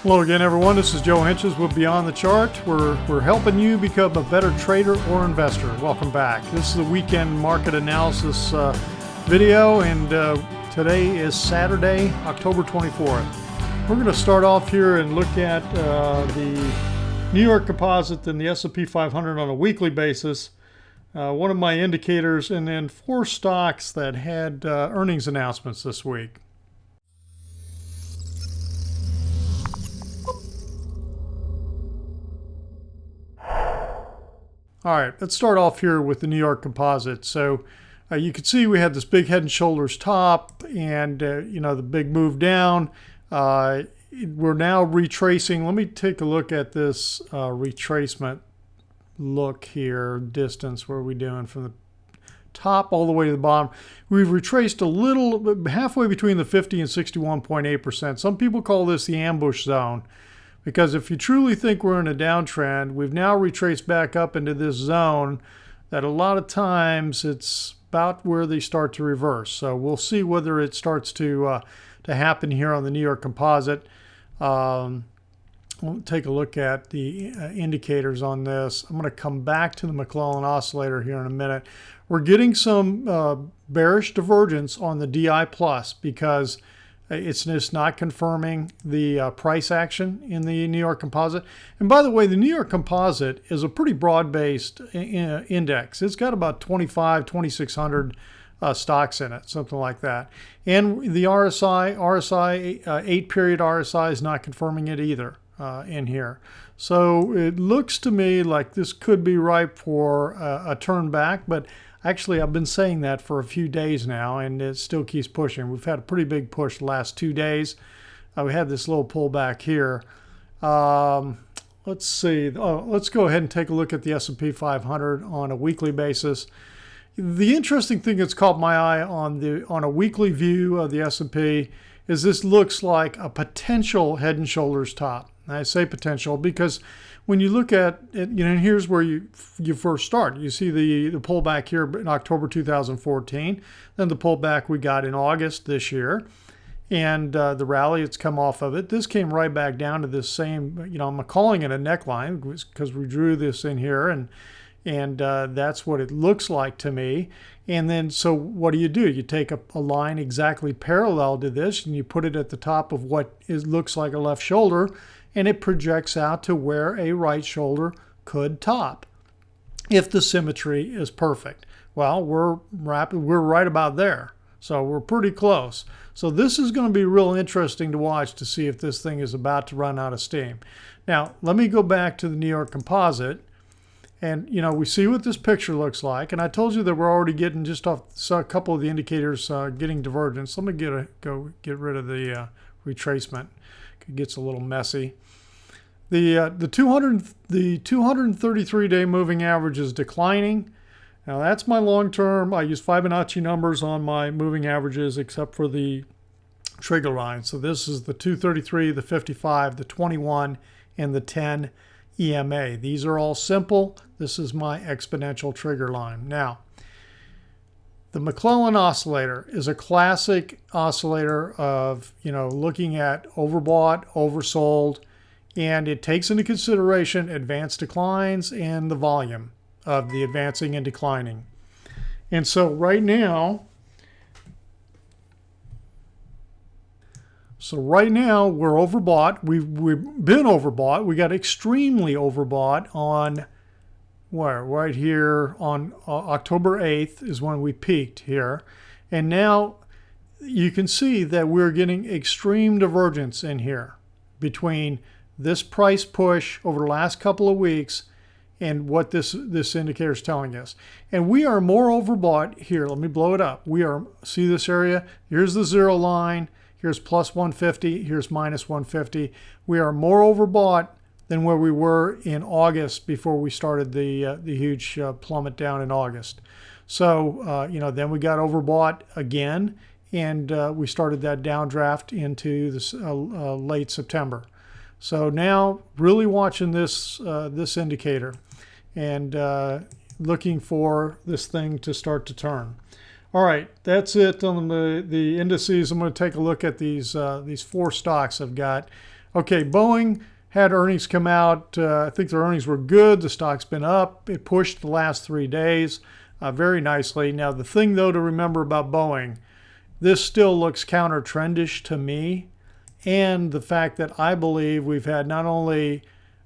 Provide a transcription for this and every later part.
Hello again, everyone. This is Joe Hentges with Beyond the Chart. We're helping you become a better trader or investor. Welcome back. This is a weekend market analysis video, and today is Saturday, October 24th. We're going to start off here and look at the New York Composite and the S&P 500 on a weekly basis. One of my indicators, and then 4 stocks that had earnings announcements this week. All right, let's start off here with the New York Composite. So you can see we had this big head and shoulders top and, the big move down. We're now retracing. Let me take a look at this retracement look here, distance. What are we doing from the top all the way to the bottom? We've retraced a little, halfway between the 50 and 61.8%. Some people call this the ambush zone. Because if you truly think we're in a downtrend, we've now retraced back up into this zone that a lot of times it's about where they start to reverse. So we'll see whether it starts to happen here on the New York Composite. We'll take a look at the indicators on this. I'm going to come back to the McClellan oscillator here in a minute. We're getting some bearish divergence on the DI plus because it's just not confirming the price action in the New York Composite. And by the way, the New York Composite is a pretty broad-based index. It's got about 2,600 stocks in it, something like that. And the RSI 8-period RSI is not confirming it either in here. So it looks to me like this could be ripe for a turn back, but actually, I've been saying that for a few days now, and it still keeps pushing. We've had a pretty big push the last 2 days. We had this little pullback here. Let's see. Let's go ahead and take a look at the S&P 500 on a weekly basis. The interesting thing that's caught my eye on a weekly view of the S&P is this looks like a potential head and shoulders top. And I say potential because when you look at it, here's where you first start. You see the pullback here in October 2014, then the pullback we got in August this year, and the rally it's come off of it. This came right back down to this same, I'm calling it a neckline because we drew this in here, and that's what it looks like to me. And then, so what do? You take a line exactly parallel to this, and you put it at the top of what looks like a left shoulder, and it projects out to where a right shoulder could top if the symmetry is perfect. Well, we're right about there. So we're pretty close. So this is going to be real interesting to watch to see if this thing is about to run out of steam. Now, let me go back to the New York Composite. And, we see what this picture looks like. And I told you that we're already getting just off a couple of the indicators getting divergence. Let me get rid of the retracement. It gets a little messy. The 233-day moving average is declining. Now that's my long term. I use Fibonacci numbers on my moving averages except for the trigger line. So this is the 233, the 55, the 21, and the 10 EMA. These are all simple. This is my exponential trigger line. Now, the McClellan oscillator is a classic oscillator of, looking at overbought, oversold, and it takes into consideration advanced declines and the volume of the advancing and declining. And so right now we're overbought. We've been overbought. We got extremely overbought on right here on October 8th is when we peaked here. And now you can see that we're getting extreme divergence in here between this price push over the last couple of weeks and what this indicator is telling us. And we are more overbought here. Let me blow it up. See this area? Here's the zero line. Here's plus 150. Here's minus 150. We are more overbought than where we were in August before we started the huge plummet down in August. So, then we got overbought again, and we started that downdraft into this late September. So now really watching this indicator and looking for this thing to start to turn. All right, that's it on the indices. I'm going to take a look at these 4 stocks I've got. Okay, Boeing had earnings come out. I think their earnings were good. The stock's been up. It pushed the last 3 days very nicely. Now, the thing, though, to remember about Boeing, this still looks counter-trendish to me. And the fact that I believe we've had not only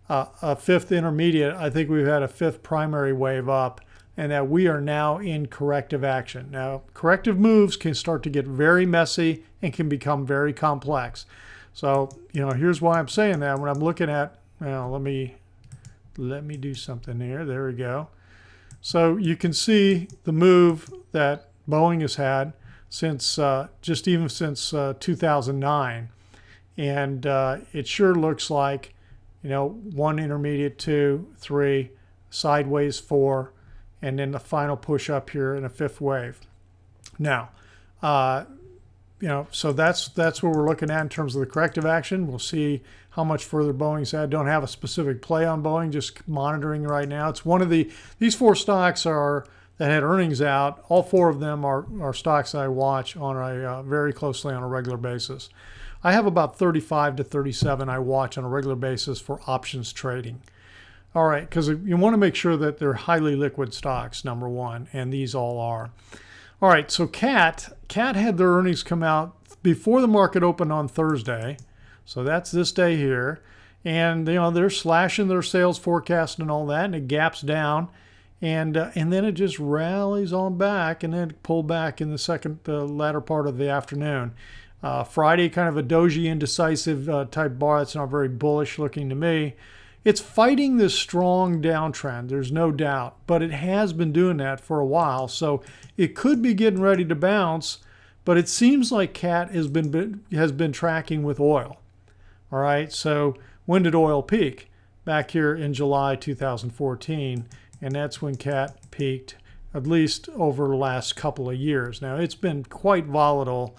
a fifth intermediate, I think we've had a fifth primary wave up, and that we are now in corrective action. Now, corrective moves can start to get very messy and can become very complex. So, here's why I'm saying that. When I'm looking at, let me do something here. There we go. So you can see the move that Boeing has had since even since 2009, and it sure looks like, one intermediate, 2, 3, sideways 4, and then the final push up here in a fifth wave. Now, so that's what we're looking at in terms of the corrective action. We'll see how much further Boeing's had. Don't have a specific play on Boeing, just monitoring right now. It's one of these 4 stocks that had earnings out. All 4 of them are stocks I watch on very closely on a regular basis. I have about 35 to 37 I watch on a regular basis for options trading. All right, because you want to make sure that they're highly liquid stocks, number one, and these all are. All right, so CAT had their earnings come out before the market opened on Thursday. So that's this day here. And, they're slashing their sales forecast and all that, and it gaps down. And then it just rallies on back, and then pulled back in the latter part of the afternoon. Friday, kind of a doji indecisive type bar. That's not very bullish looking to me. It's fighting this strong downtrend, there's no doubt, but it has been doing that for a while, so it could be getting ready to bounce, but it seems like CAT has been tracking with oil. All right, so when did oil peak? Back here in July 2014, and that's when CAT peaked, at least over the last couple of years. Now, it's been quite volatile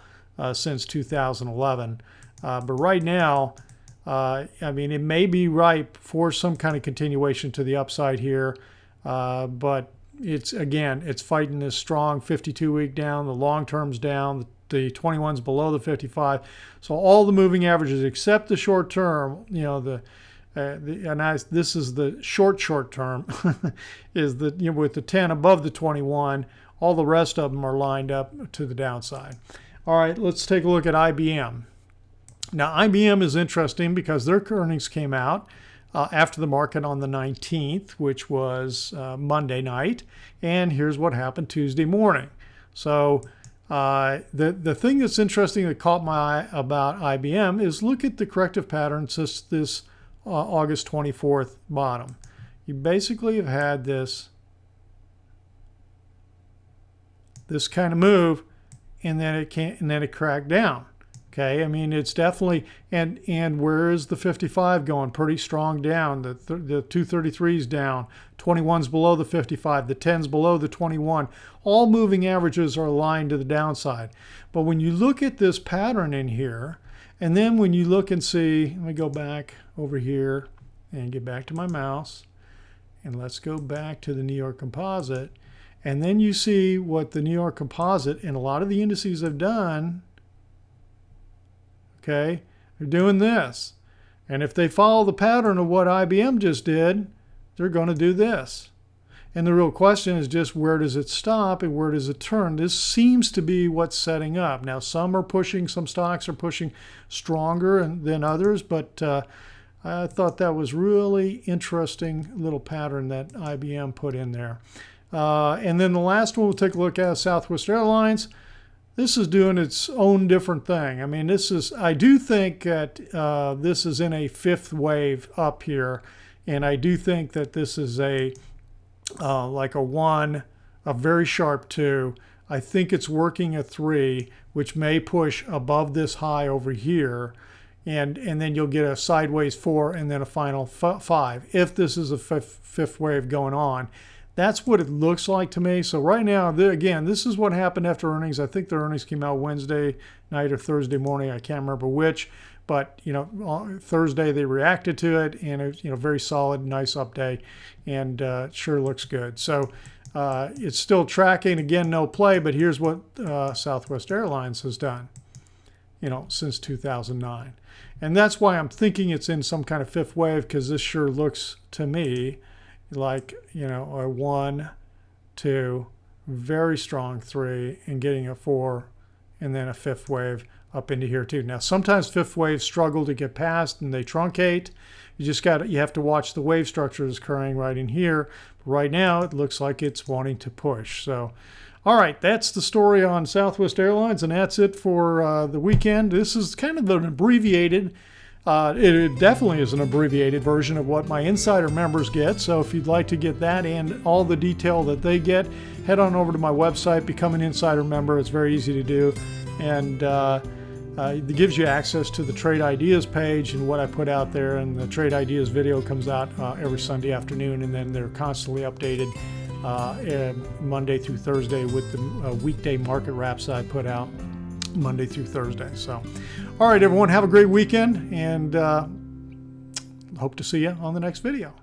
since 2011, but right now, it may be ripe for some kind of continuation to the upside here, but it's fighting this strong 52-week down, the long term's down, the 21's below the 55. So all the moving averages except the short term, this is the short term, is with the 10 above the 21, all the rest of them are lined up to the downside. All right, let's take a look at IBM. Now, IBM is interesting because their earnings came out after the market on the 19th, which was Monday night. And here's what happened Tuesday morning. So the thing that's interesting that caught my eye about IBM is look at the corrective pattern since this August 24th bottom. You basically have had this kind of move, and then it cracked down. Okay, it's definitely, and where is the 55 going? Pretty strong down. The 233 is down. 21's below the 55. The 10's below the 21. All moving averages are aligned to the downside. But when you look at this pattern in here, and then when you look and see, let me go back over here and get back to my mouse, and let's go back to the New York Composite, and then you see what the New York Composite and a lot of the indices have done. Okay, they're doing this. And if they follow the pattern of what IBM just did, they're going to do this. And the real question is just where does it stop and where does it turn? This seems to be what's setting up. Now, some stocks are pushing stronger than others, but I thought that was really interesting little pattern that IBM put in there. And then the last one we'll take a look at is Southwest Airlines. This is doing its own different thing. I do think that this is in a fifth wave up here, and I do think that this is like a 1, a very sharp 2. I think it's working a 3, which may push above this high over here, and then you'll get a sideways 4 and then a final 5 if this is a fifth wave going on. That's what it looks like to me. So right now, again, this is what happened after earnings. I think their earnings came out Wednesday night or Thursday morning. I can't remember which, but Thursday they reacted to it, and it was very solid, nice update, and it sure looks good. So it's still tracking. Again, no play, but here's what Southwest Airlines has done. since 2009. And that's why I'm thinking it's in some kind of fifth wave, because this sure looks to me like, a 1, 2, very strong 3, and getting a 4, and then a fifth wave up into here too. Now, sometimes fifth waves struggle to get past and they truncate. You have to watch the wave structure that's occurring right in here. Right now, it looks like it's wanting to push. So, all right, that's the story on Southwest Airlines, and that's it for the weekend. This is kind of an abbreviated, it definitely is an abbreviated version of what my insider members get. So if you'd like to get that and all the detail that they get, head on over to my website, become an insider member. It's very easy to do. And it gives you access to the Trade Ideas page and what I put out there. And the Trade Ideas video comes out every Sunday afternoon, and then they're constantly updated Monday through Thursday with the weekday market wraps I put out Monday through Thursday. So, all right, everyone, have a great weekend, and hope to see you on the next video.